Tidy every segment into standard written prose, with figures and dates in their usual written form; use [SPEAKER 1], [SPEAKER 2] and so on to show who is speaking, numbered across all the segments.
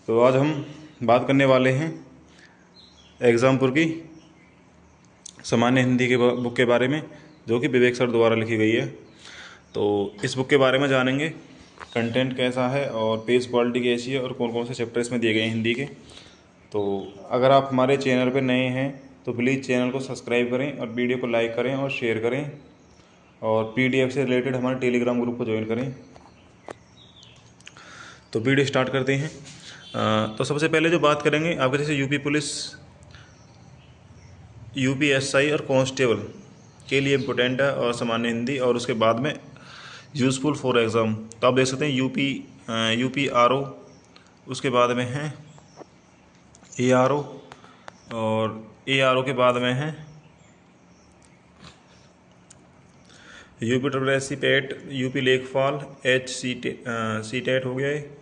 [SPEAKER 1] तो आज हम बात करने वाले हैं एग्ज़ामपुर की सामान्य हिंदी के बुक के बारे में, जो कि विवेक सर द्वारा लिखी गई है। तो इस बुक के बारे में जानेंगे, कंटेंट कैसा है और पेज क्वालिटी कैसी है और कौन कौन से चैप्टर इसमें दिए गए हैं हिंदी के। तो अगर आप हमारे चैनल पर नए हैं तो प्लीज़ चैनल को सब्सक्राइब करें और वीडियो को लाइक करें और शेयर करें, और PDF से रिलेटेड हमारे टेलीग्राम ग्रुप को ज्वाइन करें। तो वीडियो स्टार्ट करते हैं। तो सबसे पहले जो बात करेंगे, आपके जैसे यूपी पुलिस, UPSI और कांस्टेबल के लिए इम्पोर्टेंट है और सामान्य हिंदी, और उसके बाद में यूज़फुल फॉर एग्ज़ाम। तो आप देख सकते हैं UPRO, उसके बाद में है ARO, और ARO के बाद में है UPSSC PET, UP लेखपाल, CTET हो गया है,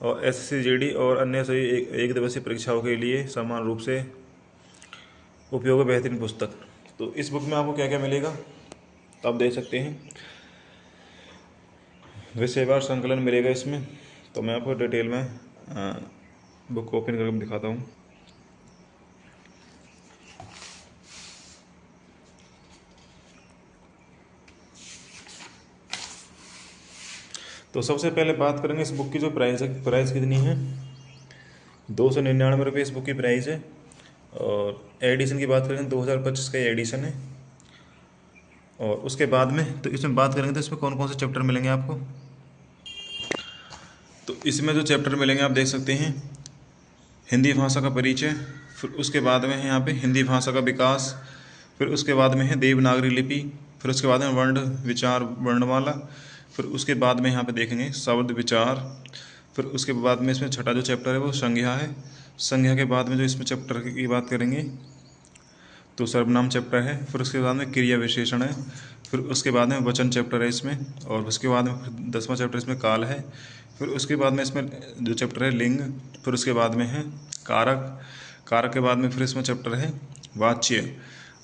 [SPEAKER 1] और SSC GD और अन्य सभी एक दिवसीय परीक्षाओं के लिए समान रूप से उपयोग है बेहतरीन पुस्तक। तो इस बुक में आपको क्या क्या मिलेगा तो आप देख सकते हैं। विषयवार संकलन मिलेगा इसमें। तो मैं आपको डिटेल में बुक को ओपन करके दिखाता हूँ। तो सबसे पहले बात करेंगे इस बुक की जो प्राइस है। प्राइस कितनी है? 299 रुपये इस बुक की प्राइस है। और एडिशन की बात करेंगे 2025 का एडिशन है। और उसके बाद में तो इसमें बात करेंगे तो इसमें कौन कौन से चैप्टर मिलेंगे आपको। तो इसमें जो चैप्टर मिलेंगे आप देख सकते हैं, हिंदी भाषा का परिचय, फिर उसके बाद में है यहाँ पे हिंदी भाषा का विकास, फिर उसके बाद में है देवनागरी लिपि, फिर उसके बाद में वर्ण विचार वर्णमाला, फिर उसके बाद में यहाँ पे देखेंगे शब्द विचार, फिर उसके बाद में इसमें छठा जो चैप्टर है वो संज्ञा है। संज्ञा के बाद में जो इसमें चैप्टर की बात करेंगे तो सर्वनाम चैप्टर है, फिर उसके बाद में क्रिया विशेषण है, फिर उसके बाद में वचन चैप्टर है इसमें, और उसके बाद में फिर 10वां चैप्टर इसमें काल है, फिर उसके बाद में इसमें जो चैप्टर है लिंग, फिर उसके बाद में है कारक, कारक के बाद में फिर इसमें चैप्टर है वाच्य,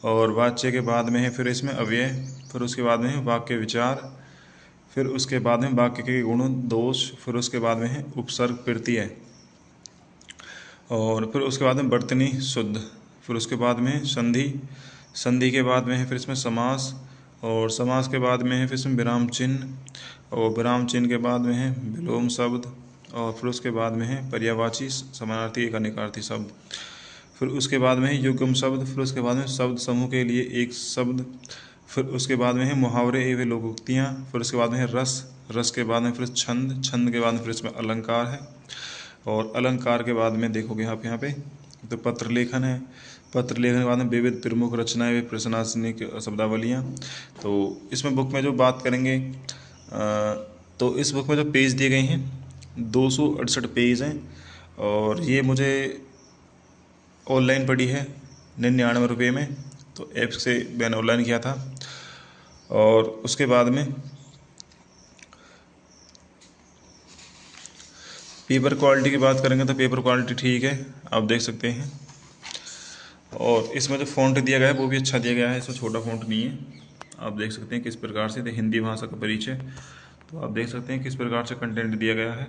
[SPEAKER 1] और वाच्य के बाद में है फिर इसमें अव्यय, फिर उसके बाद में है वाक्य विचार, फिर उसके बाद में वाक्य के गुण दोष, फिर उसके बाद में है उपसर्ग प्रत्यय, और फिर उसके बाद में वर्तनी शुद्ध, फिर उसके बाद में है संधि, संधि के बाद में है फिर इसमें समास, और समास के बाद में है फिर इसमें विराम चिन्ह, और विराम चिन्ह के बाद में है विलोम शब्द, और फिर उसके बाद में है पर्यायवाची समानार्थी एक अनेकार्थी शब्द, फिर उसके बाद में है युग्म शब्द, फिर उसके बाद में शब्द समूह के लिए एक शब्द, फिर उसके बाद में है मुहावरे एवं लोकोक्तियाँ, फिर उसके बाद में है रस, रस के बाद में फिर छंद, छंद के बाद में फिर इसमें अलंकार है, और अलंकार के बाद में देखोगे आप यहाँ पे तो पत्र लेखन है, पत्र लेखन के बाद में विविध प्रमुख रचनाएं वे प्रश्नासनी शब्दावलियाँ। तो इसमें बुक में जो बात करेंगे तो इस बुक में जो पेज दिए गए हैं 268 पेज हैं, और ये मुझे ऑनलाइन पड़ी है 99 रुपये में। तो ऐप से मैंने ऑनलाइन किया था। और उसके बाद में पेपर क्वालिटी की बात करेंगे तो पेपर क्वालिटी ठीक है, आप देख सकते हैं। और इसमें जो फ़ॉन्ट दिया गया है वो भी अच्छा दिया गया है, इसमें छोटा फ़ॉन्ट नहीं है। आप देख सकते हैं किस प्रकार से हिंदी भाषा का परिचय, तो आप देख सकते हैं किस प्रकार से कंटेंट दिया गया है।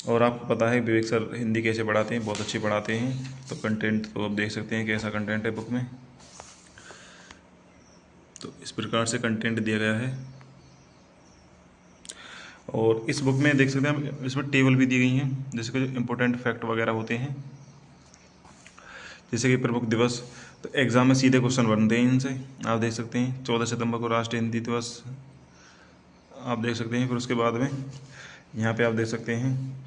[SPEAKER 1] और आपको पता है विवेक सर हिंदी कैसे पढ़ाते हैं, बहुत अच्छी पढ़ाते हैं। तो कंटेंट तो आप देख सकते हैं कैसा कंटेंट है बुक में। तो इस प्रकार से कंटेंट दिया गया है। और इस बुक में देख सकते हैं इसमें टेबल भी दी गई हैं, जैसे कि जो इम्पोर्टेंट फैक्ट वगैरह होते हैं, जैसे कि प्रमुख दिवस। तो एग्ज़ाम में सीधे क्वेश्चन बनते हैं इनसे, आप देख सकते हैं 14 सितंबर को राष्ट्रीय हिंदी दिवस, आप देख सकते हैं। फिर उसके बाद में यहाँ पे आप देख सकते हैं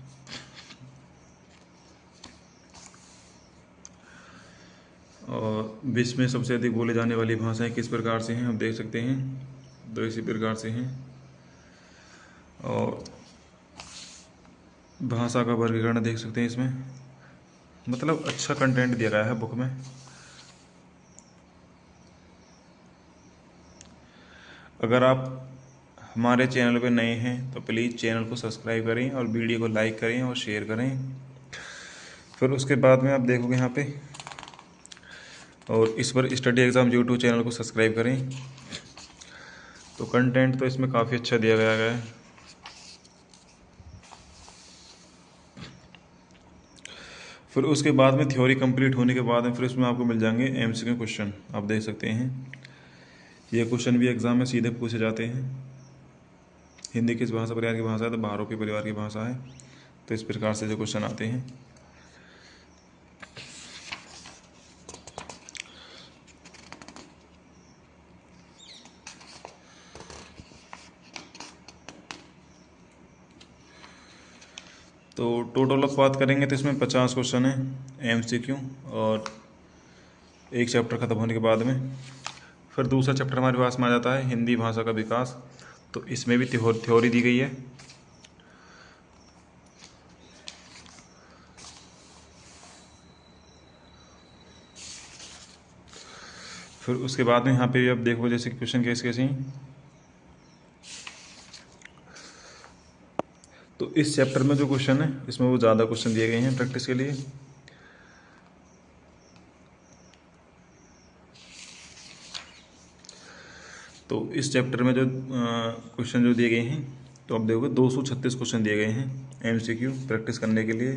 [SPEAKER 1] और विश्व में सबसे अधिक बोले जाने वाली भाषाएं किस प्रकार से हैं, आप देख सकते हैं। तो इसी प्रकार से हैं। और भाषा का वर्गीकरण देख सकते हैं इसमें, मतलब अच्छा कंटेंट दिया गया है बुक में। अगर आप हमारे चैनल पर नए हैं तो प्लीज़ चैनल को सब्सक्राइब करें और वीडियो को लाइक करें और शेयर करें। फिर उसके बाद में आप देखोगे यहाँ पे, और इस पर स्टडी एग्ज़ाम यूट्यूब चैनल को सब्सक्राइब करें। तो कंटेंट तो इसमें काफ़ी अच्छा दिया गया है। फिर उसके बाद में थ्योरी कंप्लीट होने के बाद में फिर उसमें आपको मिल जाएंगे एमसीक्यू क्वेश्चन। आप देख सकते हैं ये क्वेश्चन भी एग्ज़ाम में सीधे पूछे जाते हैं। हिंदी किस भाषा परिवार की भाषा है, तो बहुरूपी परिवार की भाषा है। तो इस प्रकार से जो क्वेश्चन आते हैं। तो टोटल ऑफ बात करेंगे तो इसमें 50 क्वेश्चन है एमसीक्यू, और एक चैप्टर ख़त्म होने के बाद में फिर दूसरा चैप्टर हमारे पास में आ जाता है हिंदी भाषा का विकास। तो इसमें भी थ्योरी दी गई है। फिर उसके बाद में यहाँ पे अब देखो जैसे क्वेश्चन कैसे हैं। तो इस चैप्टर में जो क्वेश्चन है इसमें वो ज़्यादा क्वेश्चन दिए गए हैं प्रैक्टिस के लिए। तो इस चैप्टर में जो क्वेश्चन जो दिए गए हैं, तो आप देखोगे 236 क्वेश्चन दिए गए हैं एमसीक्यू प्रैक्टिस करने के लिए।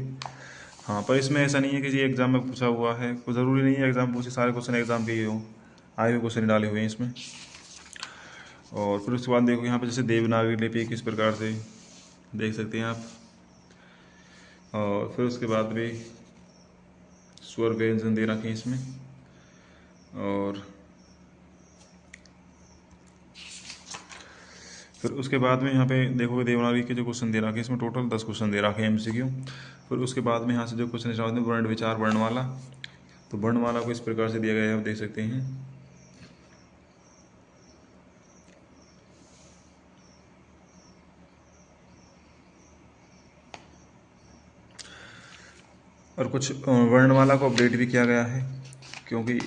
[SPEAKER 1] हाँ, पर इसमें ऐसा नहीं है कि ये एग्ज़ाम में पूछा हुआ है, कोई ज़रूरी नहीं है एग्ज़ाम पूछे, सारे क्वेश्चन एग्ज़ाम के ही हो, आए हुए क्वेश्चन डाले हुए हैं इसमें। और फिर उसके बाद देखो यहाँ पे जैसे देवनागरी लिपि किस प्रकार से देख सकते हैं आप। और फिर उसके बाद भी स्वर व्यंजन दे रखे हैं इसमें। और फिर उसके बाद में यहाँ पे देखोगे देवनागरी के जो क्वेश्चन दे रखे हैं इसमें टोटल 10 क्वेश्चन दे रखे हैं एमसीक्यू। फिर उसके बाद में यहाँ से जो क्वेश्चन स्टार्ट होते हैं वर्ण विचार वर्णमाला। तो वर्णमाला को इस प्रकार से दिया गया है, आप देख सकते हैं। और कुछ वर्णमाला को अपडेट भी किया गया है, क्योंकि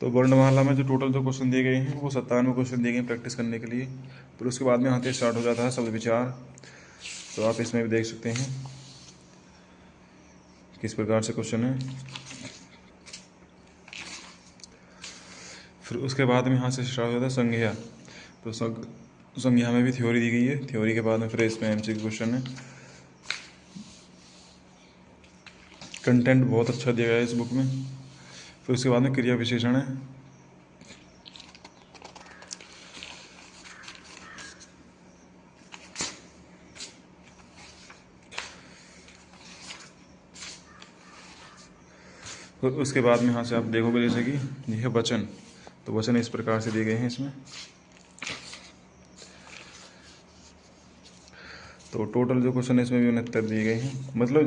[SPEAKER 1] तो वर्णमाला में जो टोटल जो क्वेश्चन दिए गए हैं वो 97 क्वेश्चन दिए गए हैं प्रैक्टिस करने के लिए। फिर उसके बाद में यहाँ से स्टार्ट हो जाता है शब्द विचार। तो आप इसमें भी देख सकते हैं किस प्रकार से क्वेश्चन है। फिर उसके बाद में यहाँ से स्टार्ट हो जाता है संज्ञा। तो संज्ञा में भी थ्योरी दी गई है। थ्योरी के बाद में फिर इसमें एमसीक्यू क्वेश्चन है। कंटेंट बहुत अच्छा दिया गया है इस बुक में। फिर उसके बाद में क्रिया विशेषण है। फिर उसके बाद में यहाँ से आप देखोगे जैसे कि यह वचन, तो वचन इस प्रकार से दिए गए हैं इसमें। तो टोटल जो क्वेश्चन है इसमें भी 69 दिए गए हैं। मतलब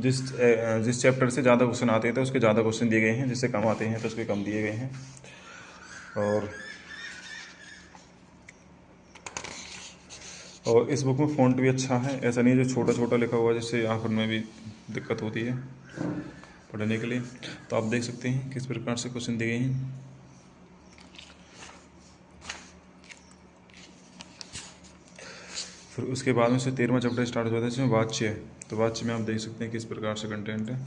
[SPEAKER 1] जिस चैप्टर से ज़्यादा क्वेश्चन आते हैं तो उसके ज़्यादा क्वेश्चन दिए गए हैं, जिससे कम आते हैं तो उसके कम दिए गए हैं। और इस बुक में फ़ॉन्ट भी अच्छा है, ऐसा नहीं है जो छोटा छोटा लिखा हुआ है जिससे आँख में भी दिक्कत होती है पढ़ने के लिए। तो आप देख सकते हैं किस प्रकार से क्वेश्चन दिए गए हैं। फिर उसके बाद में से 13वां चैप्टर स्टार्ट हो जाता है जिसमें वाच्य है। तो वाच्य में आप देख सकते हैं किस प्रकार से कंटेंट है।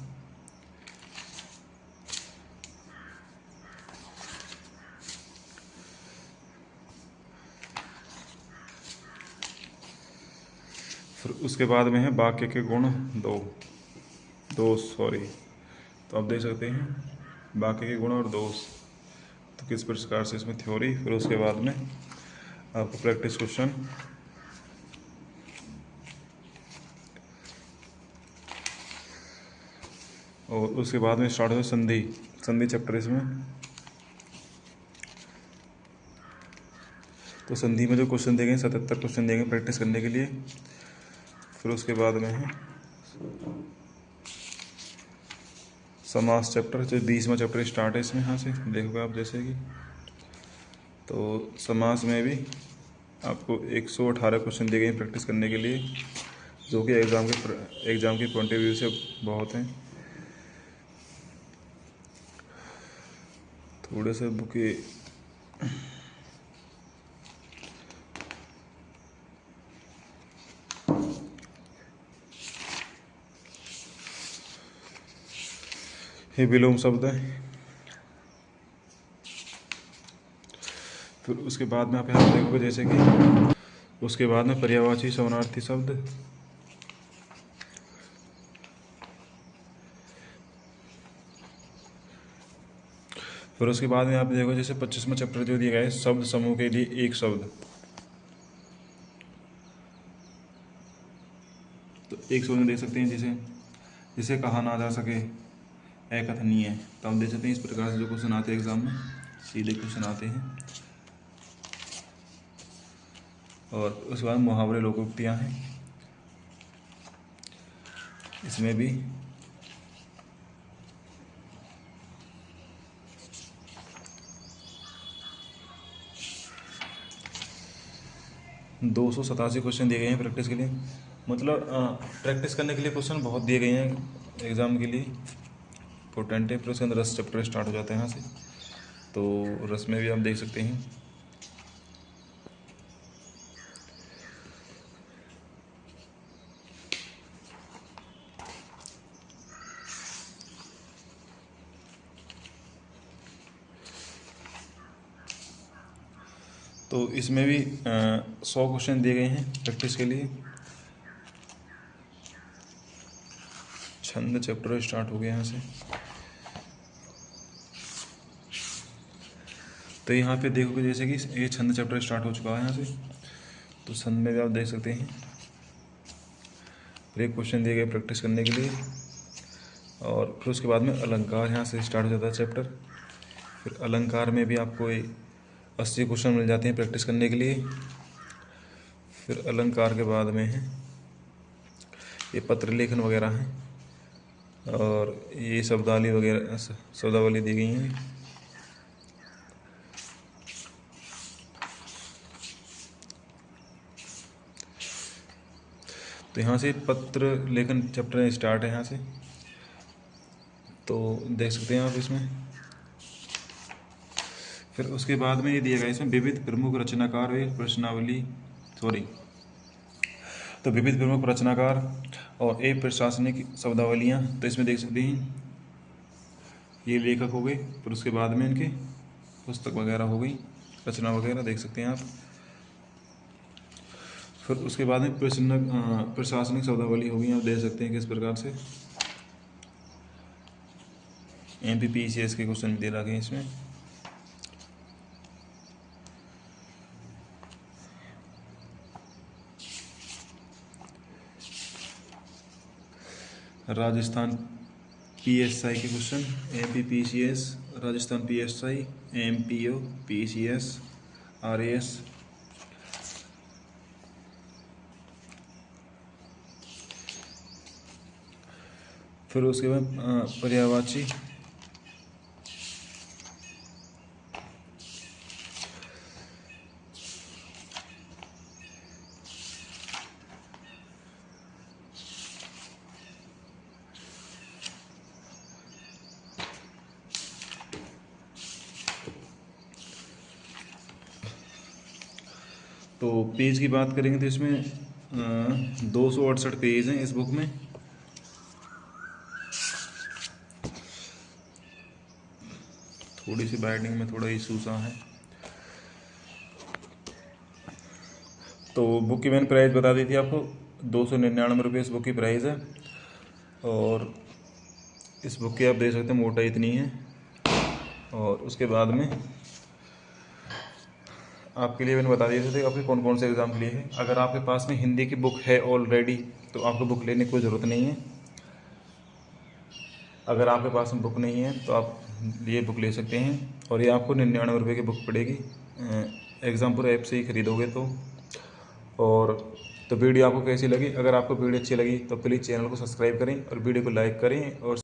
[SPEAKER 1] फिर उसके बाद में है वाक्य के गुण दोष सॉरी। तो आप देख सकते हैं वाक्य के गुण और दोष, तो किस प्रकार से इसमें थ्योरी। फिर उसके बाद में आपको प्रैक्टिस क्वेश्चन। और उसके बाद में स्टार्ट हो संधि चैप्टर इसमें। तो संधि में जो क्वेश्चन दिए गए 77 क्वेश्चन दिए गए प्रैक्टिस करने के लिए। फिर उसके बाद में है समास चैप्टर, जो 20वां चैप्टर स्टार्ट है इसमें। यहाँ से देखोगे आप जैसे कि, तो समास में भी आपको 118 क्वेश्चन दिए गए हैं प्रैक्टिस करने के लिए, जो कि एग्ज़ाम के पॉइंट ऑफ व्यू से बहुत हैं। थोड़े से बुक ये विलोम शब्द है। फिर उसके बाद में आप यहाँ देखोगे जैसे कि उसके बाद में पर्यायवाची समानार्थी शब्द, फिर उसके बाद में आप देखो जैसे 25वां चैप्टर जो दिया गया है शब्द समूह के लिए एक शब्द, तो एक शब्द में देख सकते हैं जैसे जिसे कहा ना जा सके, अकथनीय है। तो हम देख सकते हैं इस प्रकार से जो क्वेश्चन आते हैं एग्जाम में, सीधे क्वेश्चन आते हैं। और उसके बाद मुहावरे लोकोक्तियाँ हैं, इसमें भी दो 287 क्वेश्चन दिए गए हैं प्रैक्टिस के लिए। मतलब प्रैक्टिस करने के लिए क्वेश्चन बहुत दिए गए हैं एग्ज़ाम के लिए, इंपॉर्टेंट है। फिर उसके अंदर रस चैप्टर स्टार्ट हो जाता है यहाँ से, तो रस में भी आप देख सकते हैं। तो इसमें भी 100 क्वेश्चन दिए गए हैं प्रैक्टिस के लिए। छंद चैप्टर स्टार्ट हो गया यहाँ से, तो यहाँ पे देखोगे जैसे कि ये छंद चैप्टर स्टार्ट हो चुका है यहाँ से, तो छंद में भी आप देख सकते हैं। फिर एक क्वेश्चन दिए गए प्रैक्टिस करने के लिए, और फिर उसके बाद में अलंकार यहाँ से स्टार्ट हो जाता है चैप्टर। फिर अलंकार में भी आपको 80 क्वेश्चन मिल जाते हैं प्रैक्टिस करने के लिए। फिर अलंकार के बाद में है ये पत्र लेखन वगैरह हैं, और ये शब्दावली वगैरह शब्दावली दी गई हैं। तो यहाँ से पत्र लेखन चैप्टर स्टार्ट है यहाँ से, तो देख सकते हैं आप इसमें। फिर उसके बाद में ये दिया गया इसमें विविध प्रमुख रचनाकार व प्रश्नावली, तो विविध प्रमुख रचनाकार और एक प्रशासनिक शब्दावलियाँ, तो इसमें देख सकते हैं ये लेखक हो गए। फिर उसके बाद में इनके पुस्तक वगैरह हो गई, रचना वगैरह देख सकते हैं आप। फिर उसके बाद में प्रशासनिक शब्दावली होगी, आप देख सकते हैं किस प्रकार से MPPCS के क्वेश्चन दे रखे हैं इसमें। राजस्थान PSI के question, MPPCS, Rajasthan PSI, MPO, PCS, RAS। फिर उसके बाद पर्यायवाची, तो पेज की बात करेंगे तो इसमें 268 पेज हैं इस बुक में। थोड़ी सी बाइंडिंग में थोड़ा इशू सा है। तो बुक की मैंने प्राइस बता दी थी आपको, 299 रुपये इस बुक की प्राइस है। और इस बुक की आप देख सकते हैं मोटाई इतनी है। और उसके बाद में आपके लिए मैंने बता दिए थे आपके कौन कौन से एग्ज़ाम के लिए है। अगर आपके पास में हिंदी की बुक है ऑलरेडी तो आपको बुक लेने की कोई ज़रूरत नहीं है। अगर आपके पास में बुक नहीं है तो आप ये बुक ले सकते हैं, और ये आपको 99 रुपये की बुक पड़ेगी एग्ज़ामपुर ऐप से ही ख़रीदोगे तो। और तो वीडियो आपको कैसी लगी? अगर आपको वीडियो अच्छी लगी तो प्लीज़ चैनल को सब्सक्राइब करें और वीडियो को लाइक करें और